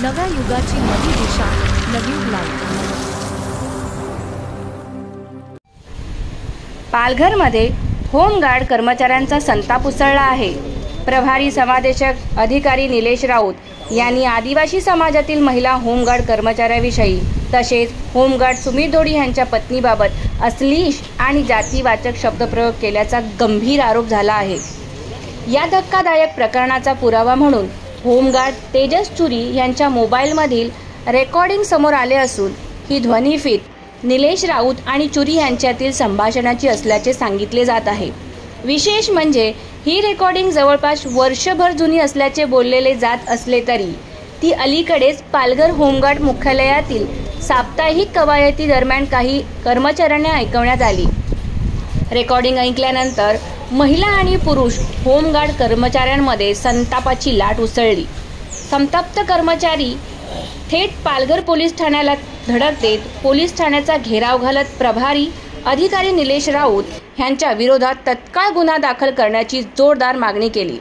नव्या युगाची नवी दिशा, नवयुग लाईव्ह। पालघरमध्ये होमगार्ड कर्मचाऱ्यांचा संताप उसळला आहे। प्रभारी समादेशक अधिकारी निलेश राऊत यांनी आदिवासी समाजातील महिला होमगार्ड कर्मचाऱ्याविषयी तसेच होमगार्ड सुमित धोडी यांच्या पत्नीबाबत अश्लील आणि जातीवाचक शब्दप्रयोग केल्याचा गंभीर आरोप झाला आहे। या धक्कादायक प्रकरणाचा पुरावा म्हणून होमगार्ड तेजस चुरी यांच्या मोबाईलमधील रेकॉर्डिंग समोर आले असून ही ध्वनिफीत निलेश राऊत आणि चुरी यांच्यातील संभाषणाची असल्याचे सांगितले जात आहे। विशेष म्हणजे ही रेकॉर्डिंग जवळपास वर्षभर जुनी असल्याचे बोललेले जात असले तरी ती अलीकडेच पालघर होमगार्ड मुख्यालयातील साप्ताहिक कवायती दरम्यान काही कर्मचाऱ्यांना ऐकवण्यात आली। रेकॉर्डिंग ऐकल्यानंतर महिला आणि पुरुष होमगार्ड कर्मचाऱ्यांमध्ये संतापाची लाट उसळली। संतप्त कर्मचारी थेट पालघर पोलीस ठाण्याला धडक देत पोलीस ठाण्याचा घेराव घालत प्रभारी अधिकारी निलेश राऊत यांच्या विरोधात तत्काळ गुन्हा दाखल करण्याची जोरदार मागणी केली।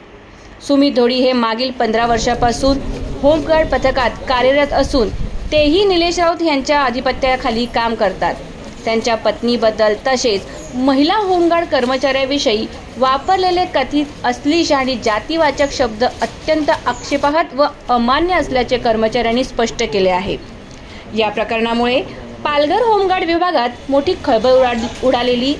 सुमित धोडी हे मागील 15 वर्षापासून होमगार्ड पथकात कार्यरत असून तेही निलेश राऊत यांच्या आधिपत्याखाली काम करतात। त्यांच्या पत्नीबद्दल तसेच महिला होमगार्ड कर्मचाऱ्याविषयी वापरलेले कथित अश्लील आणि जातीवाचक शब्द अत्यंत आक्षेपार्ह व अमान्य असल्याचे कर्मचाऱ्यांनी स्पष्ट केले आहे। या प्रकरणामुळे पालघर होमगार्ड विभागात मोठी खळबळ उडालेली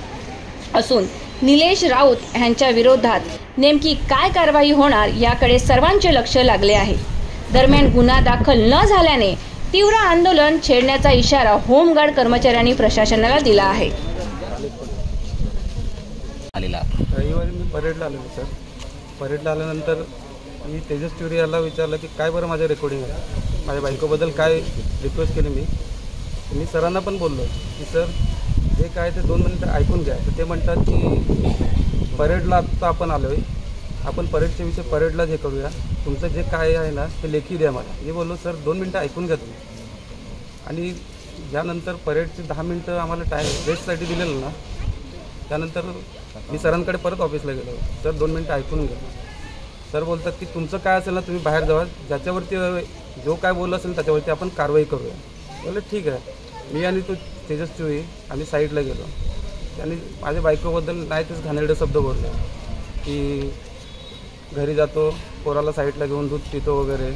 असून निलेश राऊत यांच्या विरोधात नेमकी काय कारवाई होणार याकडे सर्वांचे लक्ष लागले आहे। दरम्यान गुन्हा दाखल न झाल्याने तीव्र आंदोलन छेडण्याचा इशारा होमगार्ड कर्मचाऱ्यांनी प्रशासनाला दिला आहे। रविवारी मी परेडला आलो सर। परेडला आल्यानंतर मी तेजस चुरी याला विचारलं की काय बरं माझं रेकॉर्डिंग आहे, माझ्या बायकोबद्दल काय रिक्वेस्ट केली मी सरांना पण बोललो की सर जे काय ते 2 मिनिटं ऐकून घ्या। तर ते म्हणतात की परेडला आत्ता आपण आलो आहे, आपण परेडच्या विषयी परेडलाच हे करूया, तुमचं जे काय आहे ना ते लेखी द्या मला। मी बोललो सर 2 मिनिटं ऐकून घ्या तुम्ही। आणि यानंतर परेडचे 10 मिनिटं आम्हाला रेस्टसाठी दिलेलं ना, त्यानंतर मी सरांकडे परत ऑफिसला गेलो। सर 2 मिनिटं ऐकून घ्या। सर बोलतात की तुमचं काय असेल ना तुम्ही बाहेर जावा, ज्याच्यावरती जो काय बोललं असेल त्याच्यावरती आपण कारवाई करूया। बोललं ठीक आहे। मी आणि तो तेजस चुरी आम्ही साईडला गेलो। त्यांनी माझ्या बायकोबद्दल नाही तेच घाणेरडे शब्द बोलले की घरी जातो पोराला साईडला घेऊन दूध पितो वगैरे,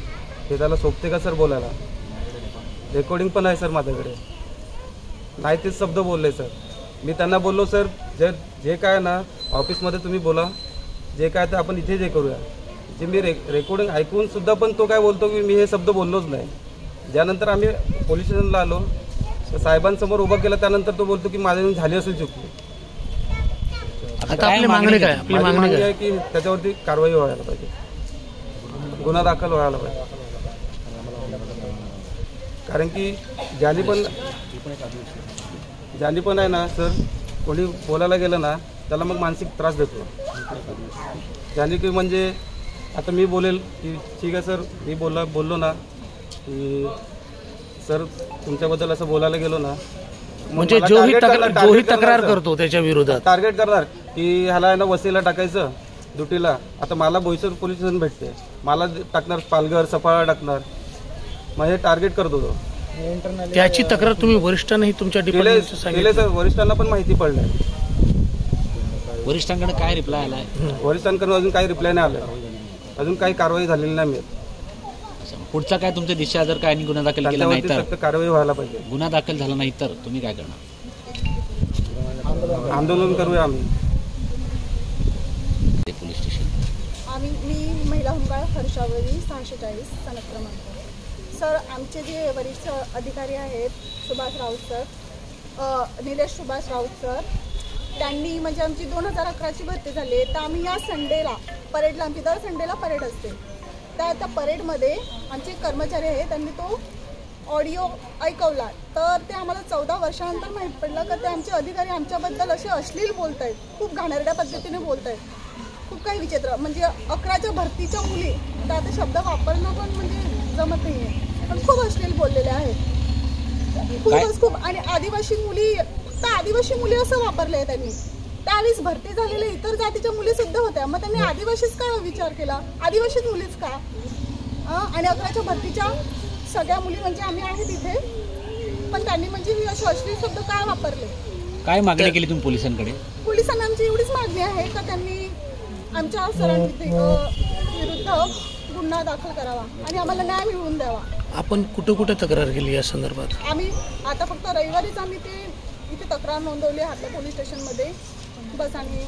हे त्याला सोपते का सर बोलायला? रेकॉर्डिंग पण आहे सर माझ्याकडे। नाही तेच शब्द बोलले सर। मी त्यांना बोललो सर जे काय ना ऑफिसमध्ये तुम्ही बोला, जे काय ते आपण इथे जे करूया। जे मी रेकॉर्डिंग ऐकून सुद्धा पण तो काय बोलतो की मी हे शब्द बोललोच नाही। ज्यानंतर आम्ही पोलीस स्टेशनला आलो, साहेबांसमोर उभा केला, त्यानंतर तो बोलतो की माझ्याकडून झाली असेल चुकी। आता आपली मागणी काय? आपली मागणी आहे की त्याच्यावरती कारवाई व्हायला पाहिजे, गुन्हा दाखल व्हायला पाहिजे। कारण की ज्यांनी पण आहे ना सर, कोणी बोलायला गेलं ना त्याला मग मानसिक त्रास देतो। ज्यांनी की म्हणजे आता मी बोलेल की ठीक आहे सर, मी बोललो ना की सर तुमच्याबद्दल असं बोलायला गेलो ना, म्हणजे जोही तक्रार करतो त्याच्या विरोधात टार्गेट करणार की ह्याला ना वसईला टाकायचं ड्युटीला। आता मला बोईसर पोलीस स्टेशन भेटते, मला टाकणार पालघर सफाळा टाकणार, मग हे टार्गेट करतो तो। त्याची तक्रार तुम्ही वरिष्ठांनाही तुमच्या डिपार्टमेंटला सांगितले सर? वरिष्ठांना पण माहिती पडली। वरिष्ठांकडे काय रिप्लाय आलाय? वरिष्ठांकडून अजून काही रिप्लाय नाही आला, अजून काही कारवाई झालेली नाही। पुढचा काय तुमच्या दिशा जर काय गुन्हा दाखल केला नाही तर कारवाई व्हायला पाहिजे। गुन्हा दाखल झाला नाही तर तुम्ही काय करणार? आंदोलन करूया आम्ही पोलीस स्टेशन। मी महिला होमगार्ड हर्षावरी 640 सनद क्रमांक। सर आमचे जे वरिष्ठ अधिकारी आहेत सुभाष राऊत सर, निलेश सुभाष राऊत सर, त्यांनी म्हणजे आमची 2011ची भरती झाली, तर आम्ही या संडेला परेडला, आमची दर संडेला परेड असते, त्या परेडमध्ये आमचे कर्मचारी आहेत त्यांनी तो ऑडिओ ऐकवला। तर ते आम्हाला 14 वर्षानंतर माहीत पडलं की ते आमचे अधिकारी आमच्याबद्दल असे अश्लील बोलत आहेत, खूप घाणेरड्या पद्धतीने बोलत आहेत, खूप काही विचित्र। म्हणजे 11च्या भरतीच्या मुली तर आता शब्द वापरणं पण म्हणजे जमत नाही आहे, पण खूप अश्लील बोललेले आहेत खूप। आणि आदिवासी मुली, फक्त आदिवासी मुली असं वापरले त्यांनी। त्यावेळेस भरती झालेल्या इतर जातीच्या मुली सुद्धा होत्या, मग त्यांनी आदिवासीच का विचार केला? आदिवासीच मुलीच का? आणि 11च्या भरतीच्या सगळ्या मुली म्हणजे आम्ही आहे तिथे, पण त्यांनी म्हणजे ही अशी अश्लील शब्द काय वापरले? काय मागणी केली तुम्ही पोलिसांकडे? पोलिसांना आमची एवढीच मागणी आहे का त्यांनी आमच्या सरांविरुद्ध गुन्हा दाखल करावा आणि आम्हाला न्याय मिळवून द्यावा. आपण कुठे तक्रार केली या संदर्भात? आम्ही आता फक्त रविवारीच आम्ही ते इथे तक्रार नोंदवली हातला पोलीस स्टेशनमध्ये बस. आणि